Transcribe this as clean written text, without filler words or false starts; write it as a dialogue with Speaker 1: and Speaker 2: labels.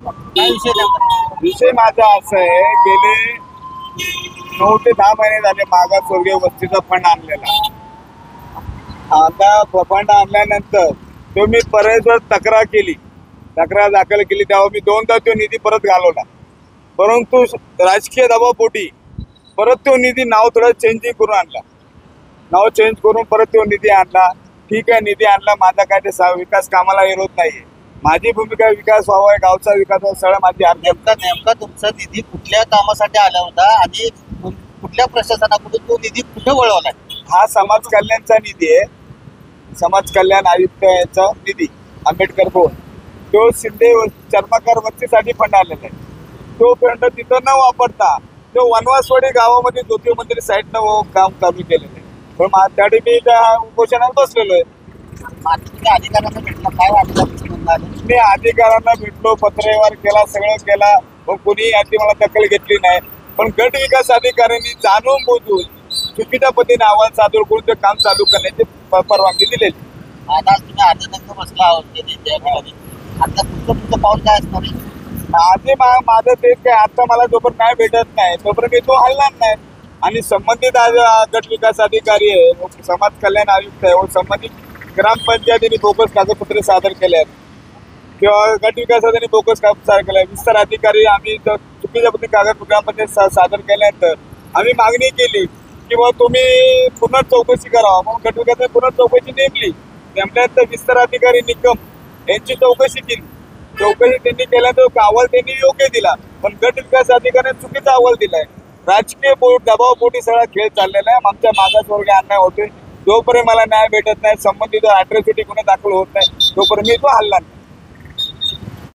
Speaker 1: काय विषय नेमका?
Speaker 2: विषय माझा असा आहे, गेले 9 ते 10 महिने झाले मागासवर्गीय वस्तीचा फंड आणलेला. आता फंड आणल्यानंतर तो मी परत तक्रार दाखल केली, तेव्हा मी 2दा तो निधी परत घालवला. परंतु राजकीय दबावपोटी परत तो निधी नाव थोडं चेंजिंग करून आणला. नाव चेंज करून परत तो निधी आणला. ठीक आहे, निधी आणला, माझा काय ते विकास कामाला विरोध नाहीये. माझी भूमिका विकास व्हावा, गावचा विकास व्हावा, सगळं माझी
Speaker 1: नेमका तुमचा निधी कुठल्या कामासाठी आला होता आणि कुठल्या प्रशासनाकडून तो निधी कुठे वळवलाय?
Speaker 2: हा समाज कल्याणचा निधी आहे. समाज कल्याण आयुक्त याचा निधी आंबेडकर भवन, तो शिंदे चर्मकार वस्तीसाठी फंड आलेला आहे. तो फंड तिथं न वापरता तो वनवासवाडी गावामध्ये ज्योती मंदिर साईडनं काम चालू केलेलं आहे. पण त्यासाठी मी त्या उपोषणात बसलेलो आहे.
Speaker 1: तुम्ही अधिकाऱ्यांना भेटला, काय वाटलं?
Speaker 2: मी अधिकाऱ्यांना भेटलो, पत्रव्यवहार केला, सगळं केला, पण कोणी याची मला दखल घेतली नाही. पण गट विकास अधिकाऱ्यांनी जाणून बुजून चुकीच्या पद्धतीने अहवाल सादर करून ते काम चालू करण्याची परवानगी दिलेली.
Speaker 1: आज तुम्ही आधी बसला आहोत, आता तुमचं पाऊल काय असणार आहे?
Speaker 2: आधी माझं तेच काय, आता मला जोपर्यंत नाही भेटत नाही तोपर्यंत मी तो हलणार नाही. आणि संबंधित गट विकास अधिकारी आहे, समाज कल्याण आयुक्त आहे, संबंधित ग्रामपंचायतीने बोगस कागदपत्रे सादर केले आहेत किंवा गट विकासाने बोगस कागद सादर केले. विस्तार अधिकारी आम्ही चुकीच्या पद्धतीने कागद ग्रामपंचायत सादर केल्यानंतर आम्ही मागणी केली की बाबा तुम्ही पुन्हा चौकशी करावा. म्हणून गट विकासाने पुन्हा चौकशी नेमल्यानंतर विस्तार अधिकारी निकम यांची चौकशी केली. चौकशी त्यांनी केल्यानंतर अहवाल त्यांनी योग्य दिला, पण गट विकास अधिकाऱ्याने चुकीचा अहवाल दिलाय. राजकीय दबावपोटी सगळा खेळ चाललेला आहे. आमच्या मागासवर्गीय अन्याय होतोय. जोपर्यंत मला न्याय भेटत नाही, संबंधित अॅट्रॉसिटी गुन्हे दाखल होत नाही, तोपर्यंत मी तो हल्ला नाही.